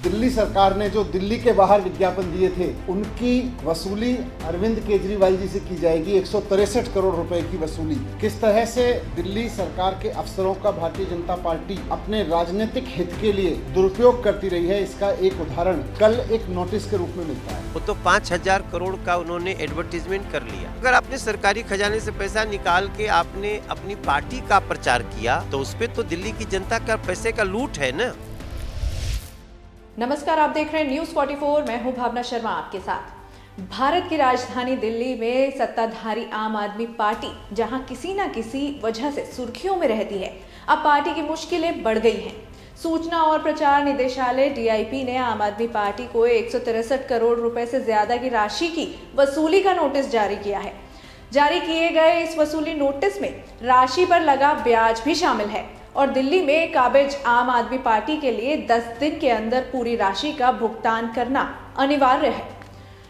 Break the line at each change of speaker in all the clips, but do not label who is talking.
दिल्ली सरकार ने जो दिल्ली के बाहर विज्ञापन दिए थे उनकी वसूली अरविंद केजरीवाल जी से की जाएगी। 163 करोड़ रुपए की वसूली। किस तरह से दिल्ली सरकार के अफसरों का भारतीय जनता पार्टी अपने राजनीतिक हित के लिए दुरुपयोग करती रही है, इसका एक उदाहरण कल एक नोटिस के रूप में मिलता है।
वो तो 5,000 करोड़ का उन्होंने एडवर्टीजमेंट कर लिया। अगर आपने सरकारी खजाने से पैसा निकाल के आपने अपनी पार्टी का प्रचार किया तो उस पे तो दिल्ली की जनता का पैसे का लूट है ना।
नमस्कार, आप देख रहे हैं न्यूज 44। मैं हूं भावना शर्मा आपके साथ। भारत की राजधानी दिल्ली में सत्ताधारी आम आदमी पार्टी जहां किसी न किसी वजह से सुर्खियों में रहती है, अब पार्टी की मुश्किलें बढ़ गई हैं। सूचना और प्रचार निदेशालय DIP ने आम आदमी पार्टी को 163 करोड़ रुपए से ज्यादा की राशि की वसूली का नोटिस जारी किया है। जारी किए गए इस वसूली नोटिस में राशि पर लगा ब्याज भी शामिल है और दिल्ली में काबिज आम आदमी पार्टी के लिए 10 दिन के अंदर पूरी राशि का भुगतान करना अनिवार्य है।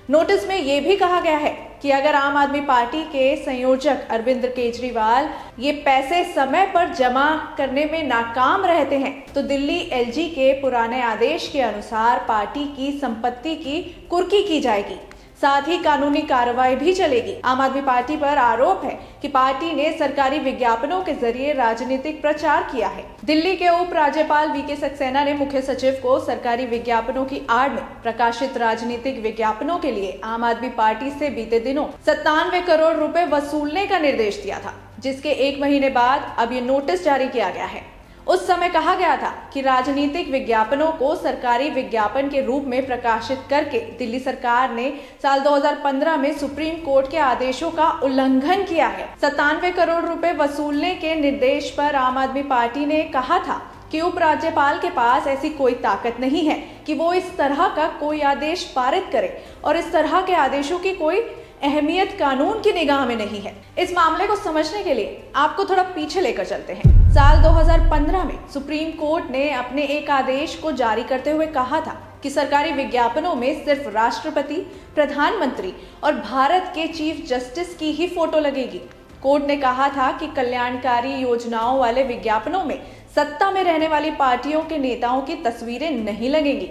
नोटिस में यह भी कहा गया है कि अगर आम आदमी पार्टी के संयोजक अरविंद केजरीवाल ये पैसे समय पर जमा करने में नाकाम रहते हैं तो दिल्ली LG के पुराने आदेश के अनुसार पार्टी की संपत्ति की कुर्की की जाएगी। साथ ही कानूनी कार्रवाई भी चलेगी। आम आदमी पार्टी पर आरोप है कि पार्टी ने सरकारी विज्ञापनों के जरिए राजनीतिक प्रचार किया है। दिल्ली के उप राज्यपाल VK सक्सेना ने मुख्य सचिव को सरकारी विज्ञापनों की आड़ में प्रकाशित राजनीतिक विज्ञापनों के लिए आम आदमी पार्टी से बीते दिनों 97 करोड़ रुपए वसूलने का निर्देश दिया था, जिसके 1 महीने बाद अब ये नोटिस जारी किया गया है। उस समय कहा गया था कि राजनीतिक विज्ञापनों को सरकारी विज्ञापन के रूप में प्रकाशित करके दिल्ली सरकार ने साल 2015 में सुप्रीम कोर्ट के आदेशों का उल्लंघन किया है। 97 करोड़ रुपए वसूलने के निर्देश पर आम आदमी पार्टी ने कहा था कि उपराज्यपाल के पास ऐसी कोई ताकत नहीं है कि वो इस तरह का कोई आदेश पारित करे और इस तरह के आदेशों की कोई अहमियत कानून की निगाह में नहीं है। इस मामले को समझने के लिए आपको थोड़ा पीछे लेकर चलते हैं। साल 2015 में सुप्रीम कोर्ट ने अपने एक आदेश को जारी करते हुए कहा था कि सरकारी विज्ञापनों में सिर्फ राष्ट्रपति, प्रधानमंत्री और भारत के चीफ जस्टिस की ही फोटो लगेगी। कोर्ट ने कहा था कि कल्याणकारी योजनाओं वाले विज्ञापनों में सत्ता में रहने वाली पार्टियों के नेताओं की तस्वीरें नहीं लगेंगी।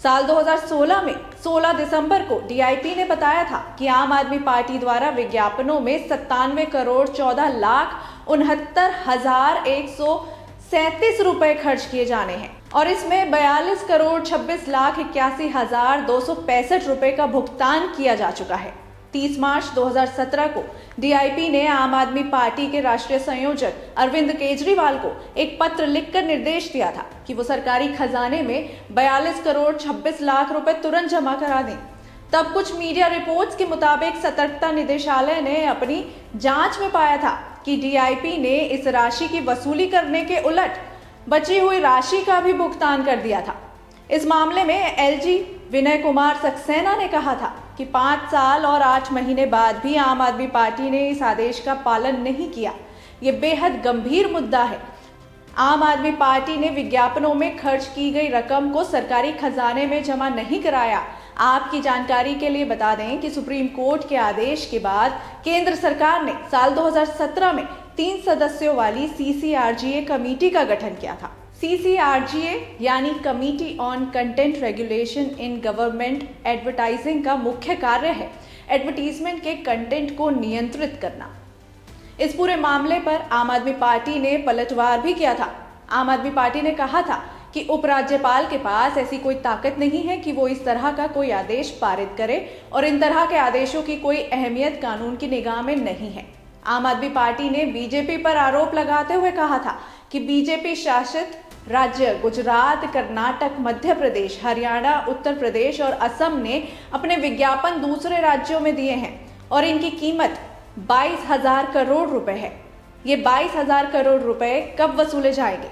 साल 2016 में 16 दिसंबर को DIP ने बताया था कि आम आदमी पार्टी द्वारा विज्ञापनों में 97 करोड़ 14 लाख 69,137 रुपए खर्च किए जाने हैं और इसमें 42 करोड़ 26 लाख 81,265 रुपए का भुगतान किया जा चुका है। 30 मार्च 2017 को DIP ने आम आदमी पार्टी के राष्ट्रीय संयोजक अरविंद केजरीवाल को एक पत्र लिखकर निर्देश दिया था कि वो सरकारी खजाने में 42 करोड़ 26 लाख रुपए तुरंत जमा करा दें। तब कुछ मीडिया रिपोर्ट्स के मुताबिक सतर्कता निदेशालय ने अपनी जांच में पाया था कि DIP ने इस राशि की वसूली करने के उलट बची हुई राशि का भी भुगतान कर दिया था। इस मामले में LG विनय कुमार सक्सेना ने कहा था कि 5 साल और 8 महीने बाद भी आम आदमी पार्टी ने इस आदेश का पालन नहीं किया। ये बेहद गंभीर मुद्दा है। आम आदमी पार्टी ने विज्ञापनों में खर्च की गई रकम को सरकारी खजाने में जमा नहीं कराया। आपकी जानकारी के लिए बता दें कि सुप्रीम कोर्ट के आदेश के बाद केंद्र सरकार ने साल 2017 में 3 सदस्यों वाली CCRGA कमेटी का गठन किया था। CCRGA यानी committee on content regulation in government advertising का मुख्य कार्य है एडवर्टीजमेंट के कंटेंट को नियंत्रित करना। इस पूरे मामले पर आम आदमी पार्टी ने पलटवार भी किया था। आम आदमी पार्टी ने कहा था कि उपराज्यपाल के पास ऐसी कोई ताकत नहीं है कि वो इस तरह का कोई आदेश पारित करे और इन तरह के आदेशों की कोई अहमियत कानून की निगाह में नहीं है। आम आदमी पार्टी ने BJP पर आरोप लगाते हुए कहा था कि BJP शासित राज्य गुजरात, कर्नाटक, मध्य प्रदेश, हरियाणा, उत्तर प्रदेश और असम ने अपने विज्ञापन दूसरे राज्यों में दिए हैं और इनकी कीमत 22,000 करोड़ रुपए है। ये 22,000 करोड़ रुपए कब वसूले जाएंगे?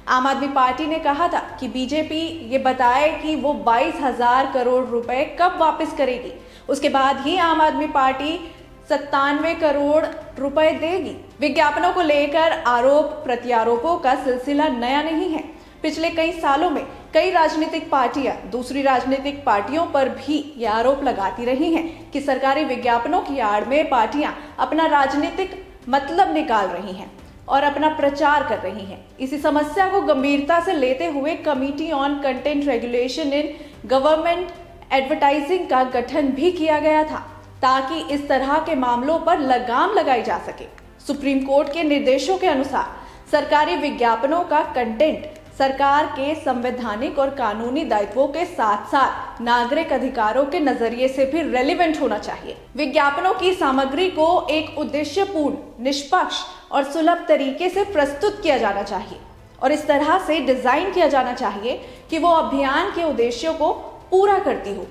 आम आदमी पार्टी ने कहा था कि BJP ये बताए कि वो 22,000 करोड़ रुपए कब वापस करेगी। उसके बाद ही आम आदमी पार्टी 97 करोड़ रुपए देगी। विज्ञापनों को लेकर आरोप प्रत्यारोपों का सिलसिला नया नहीं है। पिछले कई सालों में कई राजनीतिक पार्टियां दूसरी राजनीतिक पार्टियों पर भी ये आरोप लगाती रही हैं कि सरकारी विज्ञापनों की आड़ में पार्टियां अपना राजनीतिक मतलब निकाल रही हैं। और अपना प्रचार कर रही हैं। इसी समस्या को गंभीरता से लेते हुए committee on content regulation in government advertising का गठन भी किया गया था, ताकि इस तरह के मामलों पर लगाम लगाई जा सके। सुप्रीम कोर्ट के निर्देशों के अनुसार सरकारी विज्ञापनों का कंटेंट सरकार के संवैधानिक और कानूनी दायित्वों के साथ साथ नागरिक अधिकारों के नजरिए से भी रेलेवेंट होना चाहिए। विज्ञापनों की सामग्री को एक उद्देश्यपूर्ण, निष्पक्ष और सुलभ तरीके से प्रस्तुत किया जाना चाहिए और इस तरह से डिजाइन किया जाना चाहिए कि वो अभियान के उद्देश्यों को पूरा करती हो।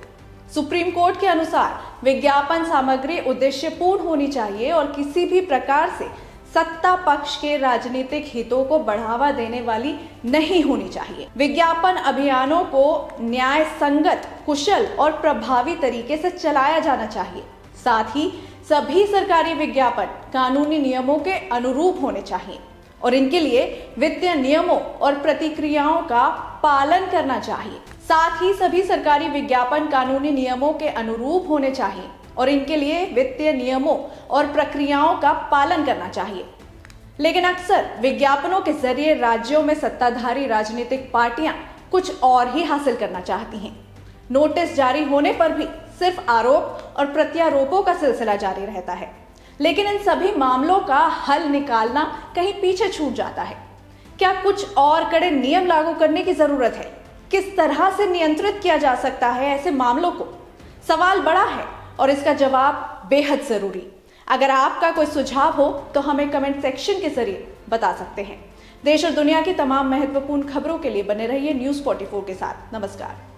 सुप्रीम कोर्ट के अनुसार विज्ञापन सामग्री उद्देश्यपूर्ण होनी चाहिए और किसी भी प्रकार से सत्ता पक्ष के राजनीतिक हितों को बढ़ावा देने वाली नहीं होनी चाहिए। विज्ञापन अभियानों को न्याय संगत, कुशल और प्रभावी तरीके से चलाया जाना चाहिए। साथ ही सभी सरकारी विज्ञापन कानूनी नियमों के अनुरूप होने चाहिए और इनके लिए वित्तीय नियमों और प्रतिक्रियाओं का पालन करना चाहिए। साथ ही सभी सरकारी विज्ञापन कानूनी नियमों के अनुरूप होने चाहिए और इनके लिए वित्तीय नियमों और प्रक्रियाओं का पालन करना चाहिए। लेकिन अक्सर विज्ञापनों के जरिए राज्यों में सत्ताधारी राजनीतिक पार्टियां कुछ और ही हासिल करना चाहती हैं। नोटिस जारी होने पर भी सिर्फ आरोप और प्रत्यारोपों का सिलसिला जारी रहता है, लेकिन इन सभी मामलों का हल निकालना कहीं पीछे छूट जाता है। क्या कुछ और कड़े नियम लागू करने की जरूरत है? किस तरह से नियंत्रित किया जा सकता है ऐसे मामलों को? सवाल बड़ा है और इसका जवाब बेहद जरूरी। अगर आपका कोई सुझाव हो तो हमें कमेंट सेक्शन के जरिए बता सकते हैं। देश और दुनिया की तमाम महत्वपूर्ण खबरों के लिए बने रहिए न्यूज़ 44 के साथ। नमस्कार।